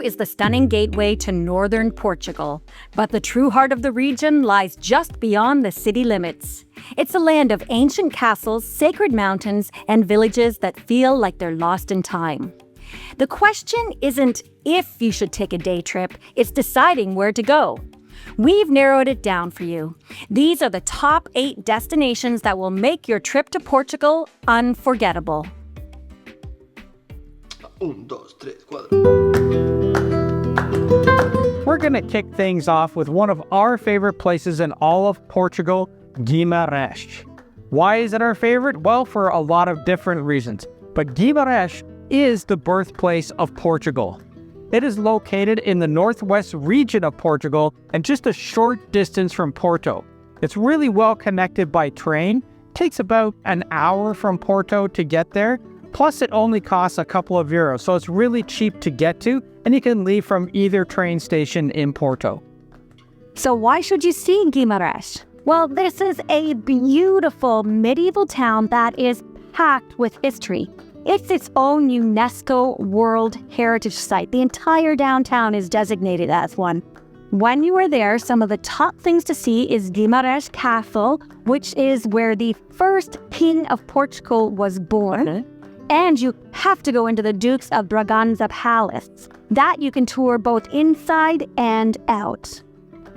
is the stunning gateway to northern Portugal, but the true heart of the region lies just beyond the city limits. It's a land of ancient castles, sacred mountains, and villages that feel like they're lost in time. The question isn't if you should take a day trip, it's deciding where to go. We've narrowed it down for you. These are the top 8 destinations that will make your trip to Portugal unforgettable. 1, 2, 3, 4. We're going to kick things off with one of our favorite places in all of Portugal, Guimaraes. Why is it our favorite? Well, for a lot of different reasons. But Guimaraes is the birthplace of Portugal. It is located in the northwest region of Portugal and just a short distance from Porto. It's really well connected by train. It takes about an hour from Porto to get there. Plus, it only costs a couple of euros, so it's really cheap to get to, and you can leave from either train station in Porto. So why should you see Guimaraes? Well, this is a beautiful medieval town that is packed with history. It's its own UNESCO World Heritage Site. The entire downtown is designated as one. When you are there, some of the top things to see is Guimaraes Castle, which is where the first King of Portugal was born. And you have to go into the Dukes of Braganza Palace. That you can tour both inside and out.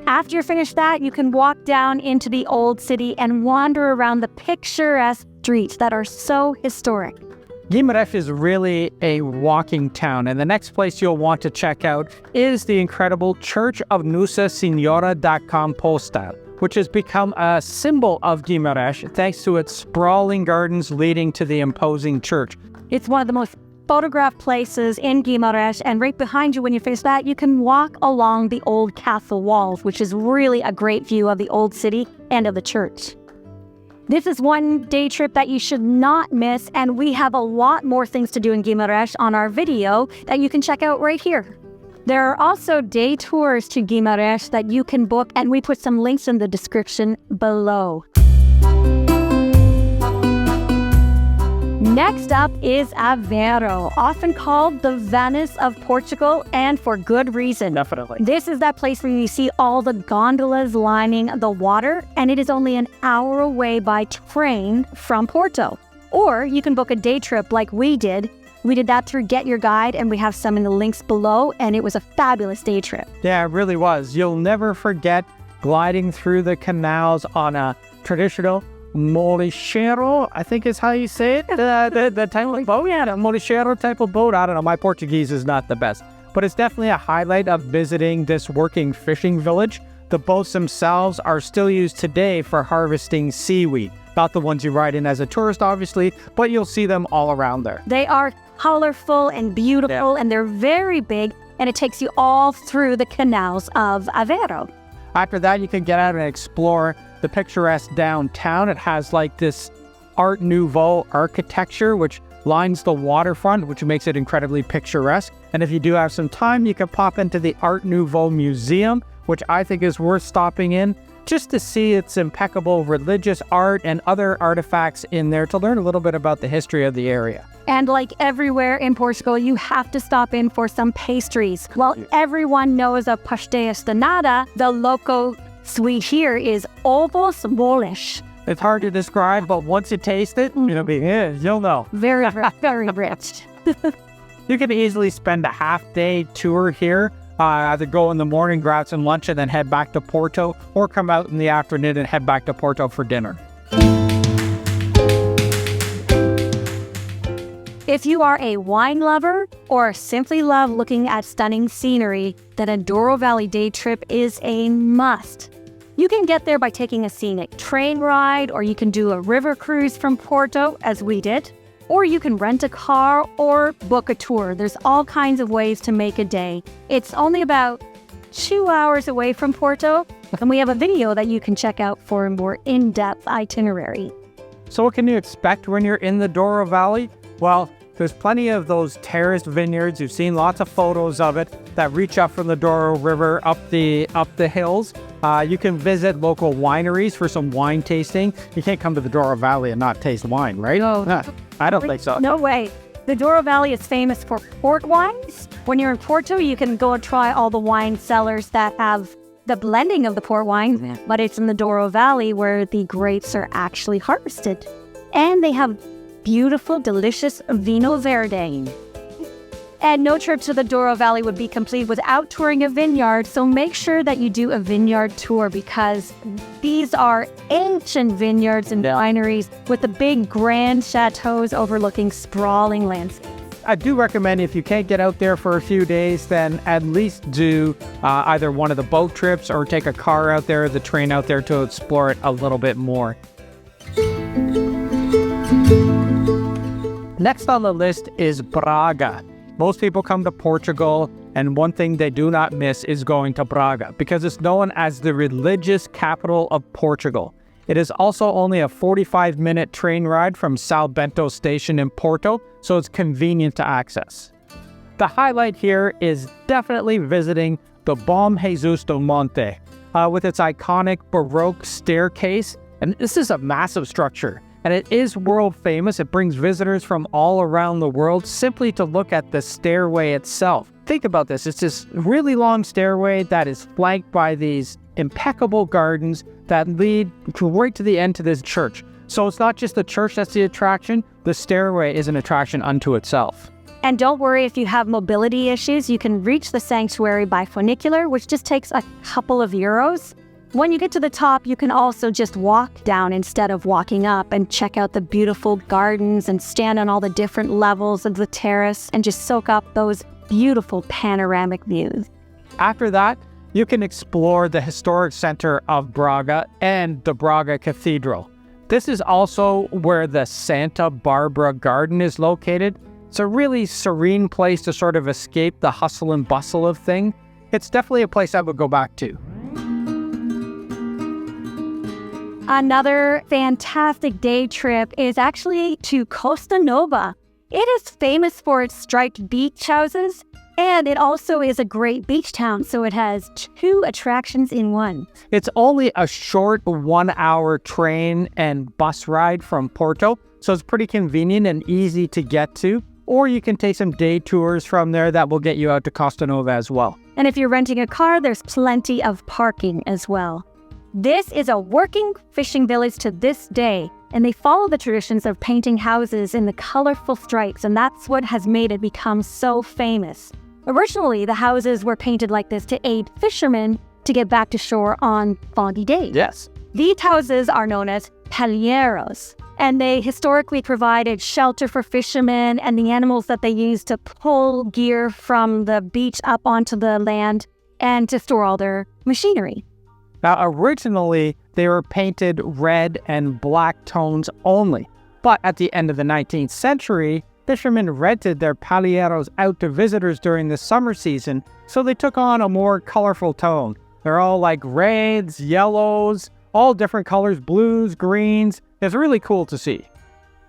After you're finished that, you can walk down into the old city and wander around the picturesque streets that are so historic. Guimaraes is really a walking town, and the next place you'll want to check out is the incredible Church of Nossa Senhora da Composta, which has become a symbol of Guimaraes thanks to its sprawling gardens leading to the imposing church. It's one of the most photographed places in Guimaraes, and right behind you when you finish that, you can walk along the old castle walls, which is really a great view of the old city and of the church. This is one day trip that you should not miss, and we have a lot more things to do in Guimaraes on our video that you can check out right here. There are also day tours to Guimaraes that you can book, and we put some links in the description below. Next up is Aveiro, often called the Venice of Portugal, and for good reason. Definitely. This is that place where you see all the gondolas lining the water, and it is only an hour away by train from Porto. Or you can book a day trip like we did. We did that through Get Your Guide, and we have some in the links below, and it was a fabulous day trip. Yeah, it really was. You'll never forget gliding through the canals on a traditional molecheiro, I think is how you say it. The type of boat, yeah, a molecheiro type of boat. I don't know, my Portuguese is not the best. But it's definitely a highlight of visiting this working fishing village. The boats themselves are still used today for harvesting seaweed. Not the ones you ride in as a tourist, obviously, but you'll see them all around there. They are colorful and beautiful, and they're very big, and it takes you all through the canals of Aveiro. After that, you can get out and explore the picturesque downtown. It has like this Art Nouveau architecture, which lines the waterfront, which makes it incredibly picturesque. And if you do have some time, you can pop into the Art Nouveau Museum, which I think is worth stopping in just to see its impeccable religious art and other artifacts in there to learn a little bit about the history of the area. And like everywhere in Portugal, you have to stop in for some pastries. Well, everyone knows of pastéis de nata. The local sweet here is ovos moles. It's hard to describe, but once you taste it, you'll know. Very, very rich. You can easily spend a half-day tour here. Either go in the morning, grab some lunch, and then head back to Porto, or come out in the afternoon and head back to Porto for dinner. If you are a wine lover or simply love looking at stunning scenery, then a Douro Valley day trip is a must. You can get there by taking a scenic train ride, or you can do a river cruise from Porto, as we did, or you can rent a car or book a tour. There's all kinds of ways to make a day. It's only about 2 hours away from Porto, and we have a video that you can check out for a more in-depth itinerary. So what can you expect when you're in the Douro Valley? Well, there's plenty of those terraced vineyards. You've seen lots of photos of it that reach up from the Douro River up the hills. You can visit local wineries for some wine tasting. You can't come to the Douro Valley and not taste wine, right? No. I don't think so. No way. The Douro Valley is famous for port wines. When you're in Porto, you can go and try all the wine cellars that have the blending of the port wines, but it's in the Douro Valley where the grapes are actually harvested. And they have beautiful, delicious Vino Verde. And no trip to the Douro Valley would be complete without touring a vineyard, so make sure that you do a vineyard tour because these are ancient vineyards and wineries with the big grand chateaus overlooking sprawling landscapes. I do recommend if you can't get out there for a few days, then at least do either one of the boat trips or take a car out there, the train out there to explore it a little bit more. Next on the list is Braga. Most people come to Portugal, and one thing they do not miss is going to Braga because it's known as the religious capital of Portugal. It is also only a 45-minute train ride from São Bento station in Porto, so it's convenient to access. The highlight here is definitely visiting the Bom Jesus do Monte with its iconic Baroque staircase. And this is a massive structure, and it is world famous. It brings visitors from all around the world simply to look at the stairway itself. Think about this. It's this really long stairway that is flanked by these impeccable gardens that lead right to the end to this church. So it's not just the church that's the attraction, the stairway is an attraction unto itself. And don't worry if you have mobility issues, you can reach the sanctuary by funicular, which just takes a couple of euros. When you get to the top, you can also just walk down instead of walking up and check out the beautiful gardens and stand on all the different levels of the terrace and just soak up those beautiful panoramic views. After that, you can explore the historic center of Braga and the Braga Cathedral. This is also where the Santa Barbara Garden is located. It's a really serene place to sort of escape the hustle and bustle of things. It's definitely a place I would go back to. Another fantastic day trip is actually to Costa Nova. It is famous for its striped beach houses, and it also is a great beach town, so it has two attractions in one. It's only a short 1-hour train and bus ride from Porto, so it's pretty convenient and easy to get to. Or you can take some day tours from there that will get you out to Costa Nova as well. And if you're renting a car, there's plenty of parking as well. This is a working fishing village to this day, and they follow the traditions of painting houses in the colorful stripes, and that's what has made it become so famous. Originally, the houses were painted like this to aid fishermen to get back to shore on foggy days. Yes. These houses are known as palheiros, and they historically provided shelter for fishermen and the animals that they used to pull gear from the beach up onto the land and to store all their machinery. Now, originally, they were painted red and black tones only, but at the end of the 19th century, fishermen rented their palheiros out to visitors during the summer season, so they took on a more colorful tone. They're all like reds, yellows, all different colors, blues, greens. It's really cool to see.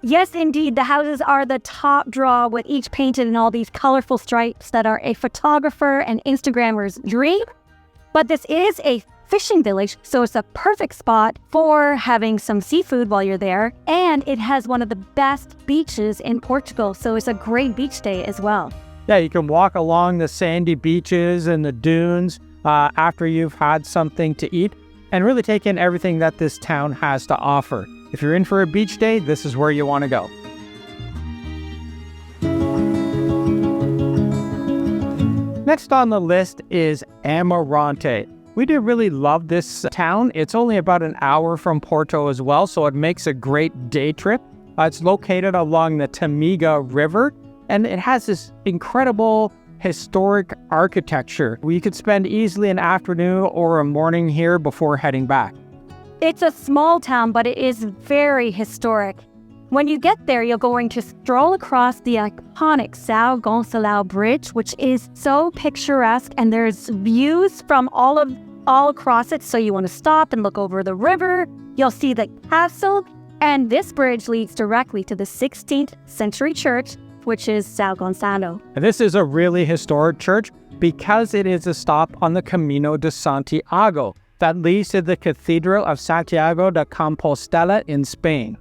Yes, indeed. The houses are the top draw, with each painted in all these colorful stripes that are a photographer and Instagrammer's dream. But this is a fishing village, so it's a perfect spot for having some seafood while you're there. And it has one of the best beaches in Portugal, so it's a great beach day as well. Yeah, you can walk along the sandy beaches and the dunes after you've had something to eat and really take in everything that this town has to offer. If you're in for a beach day, this is where you want to go. Next on the list is Amarante. We do really love this town. It's only about an hour from Porto as well, so it makes a great day trip. It's located along the Tamiga River, and it has this incredible historic architecture. You could spend easily an afternoon or a morning here before heading back. It's a small town, but it is very historic. When you get there, you're going to stroll across the iconic São Gonçalo Bridge, which is so picturesque, and there's views from all across it, so you want to stop and look over the river. You'll see the castle, and this bridge leads directly to the 16th century church, which is São Gonçalo. And this is a really historic church because it is a stop on the Camino de Santiago that leads to the Cathedral of Santiago de Compostela in Spain.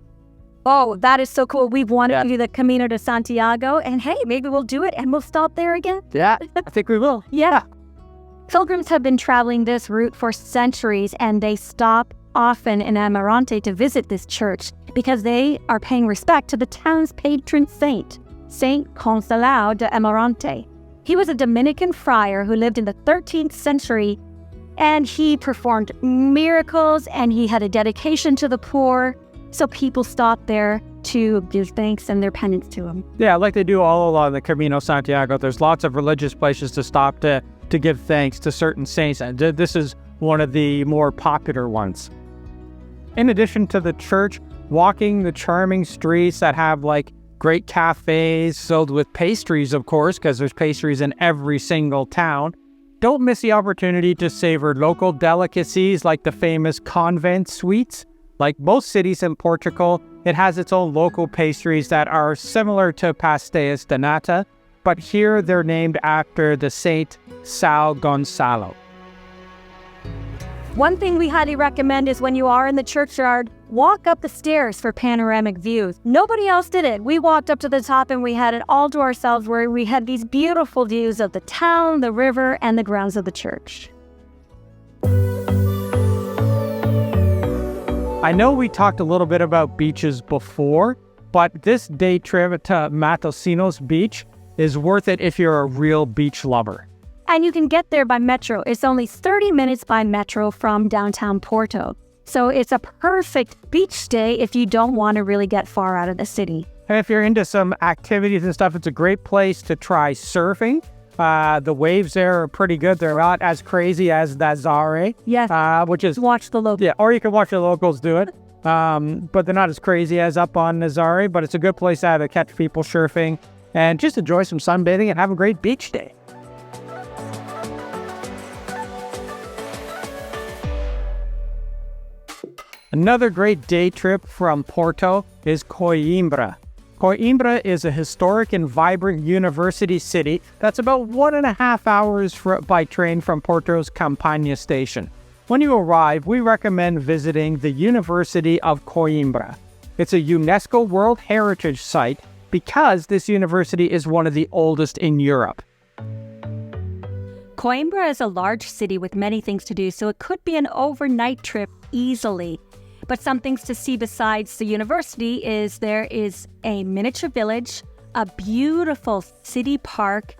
Oh, that is so cool. We've wanted to do the Camino de Santiago, and hey, maybe we'll do it and we'll stop there again. Yeah, I think we will. Yeah. Pilgrims have been traveling this route for centuries, and they stop often in Amarante to visit this church because they are paying respect to the town's patron saint, Saint Consalao de Amarante. He was a Dominican friar who lived in the 13th century, and he performed miracles, and he had a dedication to the poor. So people stop there to give thanks and their penance to him. Yeah, like they do all along the Camino Santiago. There's lots of religious places to stop to give thanks to certain saints, and this is one of the more popular ones. In addition to the church, walking the charming streets that have like great cafes filled with pastries, of course, because there's pastries in every single town. Don't miss the opportunity to savor local delicacies like the famous convent sweets. Like most cities in Portugal, it has its own local pastries that are similar to pastéis de nata, but here they're named after the Saint São Gonçalo. One thing we highly recommend is when you are in the churchyard, walk up the stairs for panoramic views. Nobody else did it. We walked up to the top and we had it all to ourselves, where we had these beautiful views of the town, the river, and the grounds of the church. I know we talked a little bit about beaches before, but this day trip to Matosinhos Beach is worth it if you're a real beach lover. And you can get there by metro. It's only 30 minutes by metro from downtown Porto. So it's a perfect beach stay if you don't want to really get far out of the city. And if you're into some activities and stuff, it's a great place to try surfing. The waves there are pretty good. They're not as crazy as that Zare. Yes. Which is watch the locals. Yeah, or you can watch the locals do it. But they're not as crazy as up on Nazare. But it's a good place to either catch people surfing and just enjoy some sunbathing and have a great beach day. Another great day trip from Porto is Coimbra. Coimbra is a historic and vibrant university city that's about 1.5 hours by train from Porto's Campania station. When you arrive, we recommend visiting the University of Coimbra. It's a UNESCO World Heritage Site because this university is one of the oldest in Europe. Coimbra is a large city with many things to do, so it could be an overnight trip easily. But some things to see besides the university is there is a miniature village, a beautiful city park,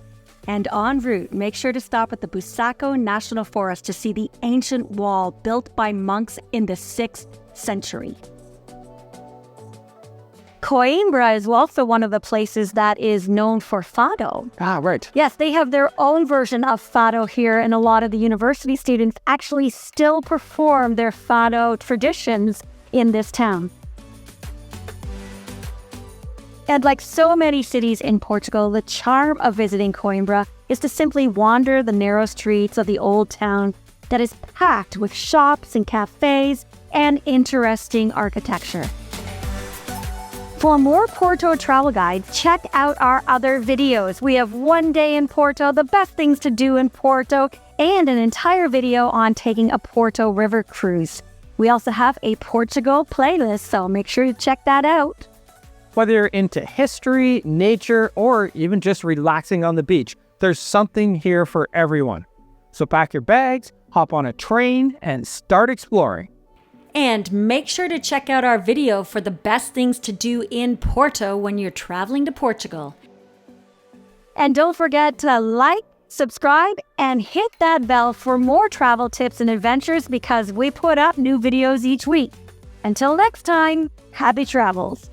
and en route, make sure to stop at the Busaco National Forest to see the ancient wall built by monks in the 6th century. Coimbra is also one of the places that is known for fado. Ah, right. Yes, they have their own version of fado here, and a lot of the university students actually still perform their fado traditions in this town. And like so many cities in Portugal, the charm of visiting Coimbra is to simply wander the narrow streets of the old town that is packed with shops and cafes and interesting architecture. For more Porto travel guides, check out our other videos. We have one day in Porto, the best things to do in Porto, and an entire video on taking a Porto river cruise. We also have a Portugal playlist, so make sure you check that out. Whether you're into history, nature, or even just relaxing on the beach, there's something here for everyone. So pack your bags, hop on a train, and start exploring. And make sure to check out our video for the best things to do in Porto when you're traveling to Portugal. And don't forget to like, subscribe, and hit that bell for more travel tips and adventures because we put up new videos each week. Until next time, happy travels.